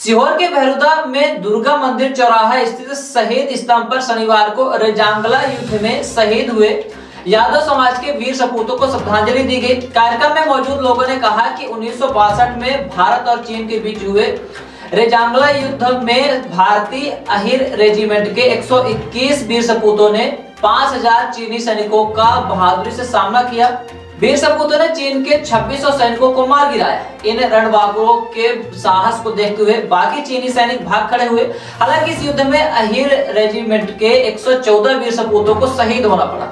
सीहोर के भैरुदा में दुर्गा मंदिर चौराहा स्थित शहीद स्तंभ पर शनिवार को रेजांगला युद्ध में शहीद हुए यादव समाज के वीर सपूतों को श्रद्धांजलि दी गई। कार्यक्रम में मौजूद लोगों ने कहा कि 1962 में भारत और चीन के बीच हुए रेजांगला युद्ध में भारतीय अहिर रेजिमेंट के 121 वीर सपूतों ने 5000 चीनी सैनिकों का बहादुरी से सामना किया। वीर सपूतों ने चीन के 2600 सैनिकों को मार गिराया। इन रणबांकुरों के साहस को देखते हुए बाकी चीनी सैनिक भाग खड़े हुए। हालांकि इस युद्ध में अहिर रेजिमेंट के 114 वीर सपूतों को शहीद होना पड़ा।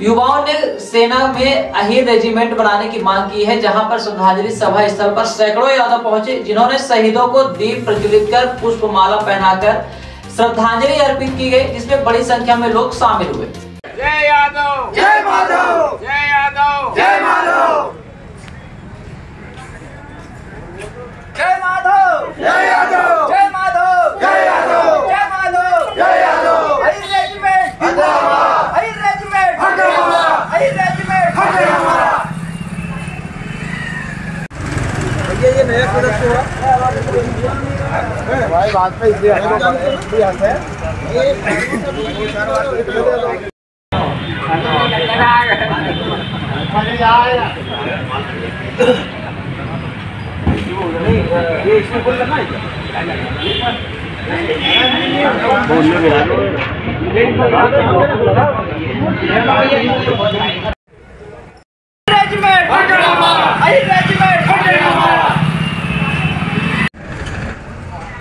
युवाओं ने सेना में अहिर रेजिमेंट बनाने की मांग की है, जहां पर श्रद्धांजलि सभा स्थल पर सैकड़ों यादव पहुंचे, जिन्होंने शहीदों को दीप प्रज्वलित कर पुष्पमाला पहनाकर श्रद्धांजलि अर्पित की गई, जिसमें बड़ी संख्या में लोग शामिल हुए। जय यादव, जय माधव, जय यादव, जय माधव, जय माधव, जय यादव, जय माधव, जय यादव, जय माधव, जय यादव। अहिर रेजिमेंट जिंदाबाद, अहिर रेजिमेंट जिंदाबाद, अहिर रेजिमेंट जिंदाबाद। ये नया प्रोडक्ट हुआ भाई, बात पे इसलिए है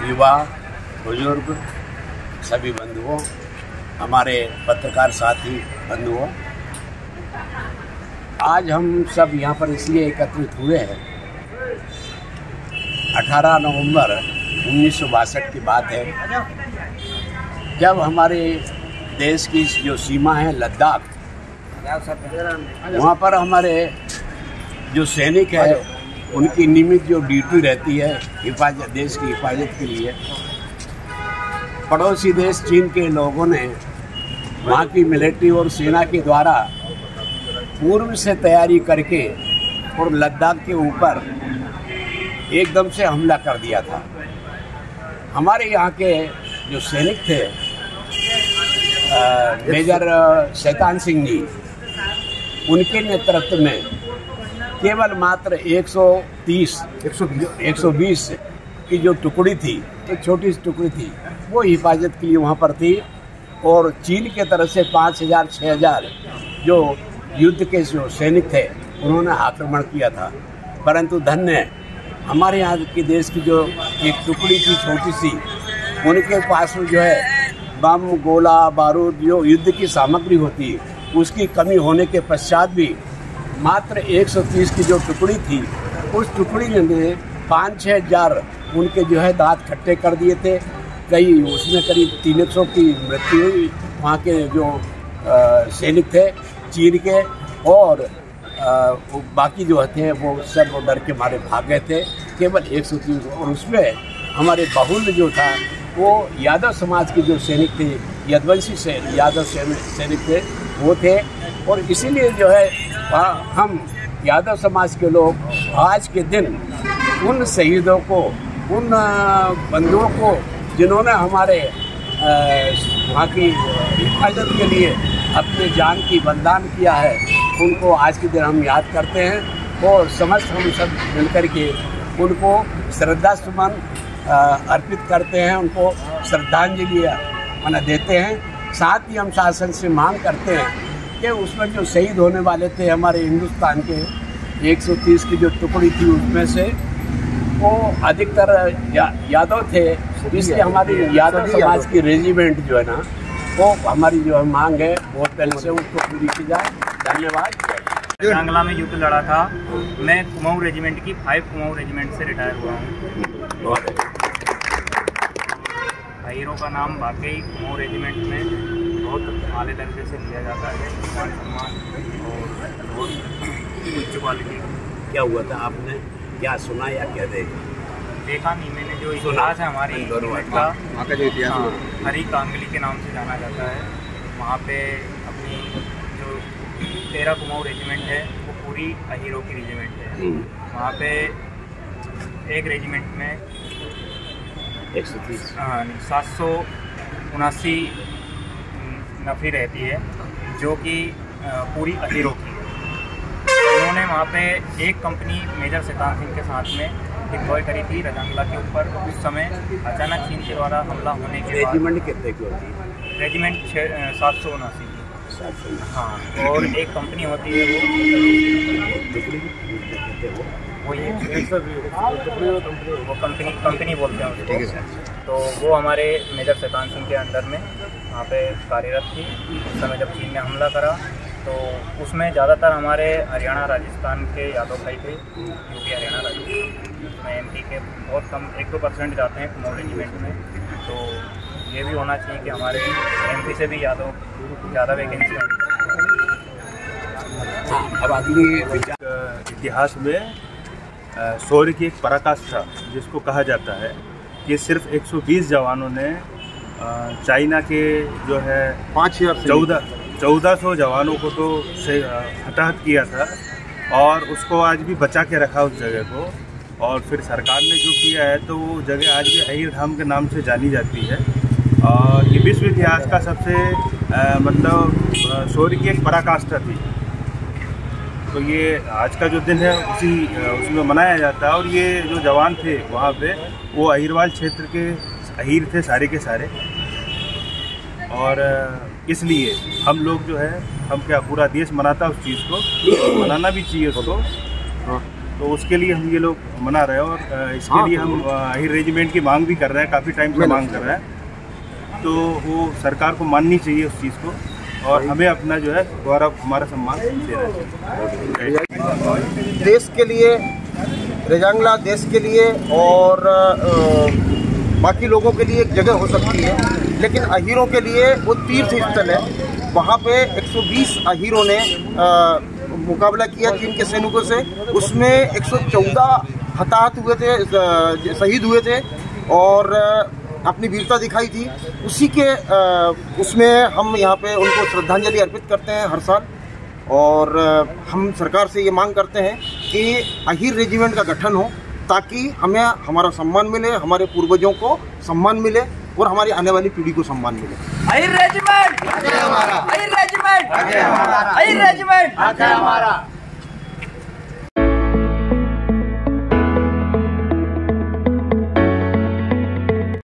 युवा, बुजुर्ग, सभी बंधुओं, हमारे पत्रकार साथी बंधुओं, आज हम सब यहाँ पर इसलिए एकत्रित हुए हैं। 18 नवंबर 1962 की बात है, जब हमारे देश की जो सीमा है लद्दाख, वहाँ पर हमारे जो सैनिक है उनकी नियमित जो ड्यूटी रहती है हिफाजत, देश की हिफाजत के लिए, पड़ोसी देश चीन के लोगों ने वहाँ की मिलिट्री और सेना के द्वारा पूर्व से तैयारी करके और लद्दाख के ऊपर एकदम से हमला कर दिया था। हमारे यहाँ के जो सैनिक थे, मेजर शैतान सिंह जी, उनके नेतृत्व में केवल मात्र 120 की जो टुकड़ी थी, एक छोटी सी टुकड़ी थी, वो हिफाजत के लिए वहाँ पर थी। और चीन के तरफ से 5000 6000 जो युद्ध के जो सैनिक थे उन्होंने आक्रमण किया था। परंतु धन्य हमारे यहाँ की देश की जो एक टुकड़ी थी छोटी सी, उनके पास में जो है बम, गोला, बारूद, जो युद्ध की सामग्री होती है, उसकी कमी होने के पश्चात भी मात्र 130 की जो टुकड़ी थी, उस टुकड़ी ने 5-6 हजार उनके जो है दांत खट्टे कर दिए थे। कई उसमें करीब 300 की मृत्यु हुई। वहाँ के जो सैनिक थे चीन के, और बाकी जो थे वो सब डर के मारे भाग गए थे। केवल 130, और उसमें हमारे बाहुल्य जो था वो यादव समाज के जो सैनिक थे, यदुवंशी से यादव सैनिक थे, वो थे। और इसीलिए जो है हम यादव समाज के लोग आज के दिन उन शहीदों को, उन बंधुओं को जिन्होंने हमारे वहाँ की हिफाजत के लिए अपने जान की बलिदान किया है, उनको आज के दिन हम याद करते हैं। और समस्त हम सब मिलकर के उनको श्रद्धा सुमन अर्पित करते हैं, उनको श्रद्धांजलि देते हैं। साथ ही हम शासन से मांग करते हैं कि उसमें जो शहीद होने वाले थे हमारे हिंदुस्तान के 130 की जो टुकड़ी थी, उसमें से वो अधिकतर यादव थे। इसलिए हमारी यादव समाज की रेजिमेंट जो है ना, वो हमारी जो मांग है बहुत पहले से उसको पूरी की जाए। धन्यवाद। रेजांगला में युद्ध लड़ा था। मैं कुमाऊं रेजिमेंट की 5 कुमाऊं रेजिमेंट से रिटायर हुआ हूँ। अहिरों का नाम वाकई कुमाऊं रेजिमेंट में बहुत आले दर्जे से लिया जाता है, मान सम्मान और बहुत उच्च क्वालिटी। क्या हुआ था, आपने क्या सुना या क्या देखा नहीं मैंने? जो इतिहास है हमारी रेजिमेंट का, वहाँ का जो इतिहास हरी कांगली के नाम से जाना जाता है। वहाँ पे अपनी जो 13 कुमाऊं रेजिमेंट है वो पूरी अहिरों की रेजिमेंट है। वहाँ पे एक रेजिमेंट में 130 हाँ 779 नफरी रहती है, जो कि पूरी अहीरों की है। उन्होंने वहाँ पे एक कंपनी मेजर शैतान सिंह के साथ में डिप्लॉय करी थी रजंगला के ऊपर। उस समय अचानक चीन के द्वारा हमला होने के बाद रेजिमेंट कितने की होती है? रेजिमेंट 779 की। हाँ, और एक कंपनी होती है वो ये वो कंपनी बोलते हैं उसको। तो वो हमारे मेजर शैतान सिंह के अंडर में वहाँ पे कार्यरत थी। उस समय जब चीन ने हमला करा तो उसमें ज़्यादातर हमारे हरियाणा राजस्थान के यादव भाई थे, यूपी हरियाणा राजस्थान में MP के बहुत कम 1-2% जाते हैं कुमाऊं रेजिमेंट में। तो ये भी होना चाहिए कि हमारे MP से भी यादव ज़्यादा वैकेंसी होंगी। अब अगली इतिहास में शौर्य की एक पराकाष्ठा जिसको कहा जाता है कि सिर्फ 120 जवानों ने चाइना के जो है 1400 जवानों को तो हताहत किया था, और उसको आज भी बचा के रखा उस जगह को। और फिर सरकार ने जो किया है तो वो जगह आज भी अहीर धाम के नाम से जानी जाती है। और ये विश्व इतिहास का सबसे मतलब शौर्य की एक पराकाष्ठा थी। तो ये आज का जो दिन है उसमें मनाया जाता है। और ये जो जवान थे वहाँ पे वो अहीरवाल क्षेत्र के अहीर थे सारे के सारे। और इसलिए हम लोग जो है पूरा देश मनाता है उस चीज़ को, मनाना भी चाहिए उसको। तो उसके लिए हम ये लोग मना रहे हैं। और इसके लिए हम अहीर रेजिमेंट की मांग भी कर रहे हैं, काफ़ी टाइम से मांग कर रहे हैं। तो वो सरकार को माननी चाहिए उस चीज़ को, और हमें अपना जो है गौरव, हमारा सम्मान देना चाहिए। देश के लिए, रजांगला देश के लिए और बाकी लोगों के लिए एक जगह हो सकती है, लेकिन अहीरों के लिए वो तीर्थ स्थल है। वहाँ पे 120 अहीरों ने मुकाबला किया चीन के सैनिकों से। उसमें 114 हताहत हुए थे, शहीद हुए थे और अपनी वीरता दिखाई थी। उसी के उसमें हम यहाँ पे उनको श्रद्धांजलि अर्पित करते हैं हर साल। और हम सरकार से ये मांग करते हैं कि अहीर रेजिमेंट का गठन हो, ताकि हमें हमारा सम्मान मिले, हमारे पूर्वजों को सम्मान मिले और हमारी आने वाली पीढ़ी को सम्मान मिले। Ahir regiment, Ahir regiment, Ahir regiment, Ahir regiment.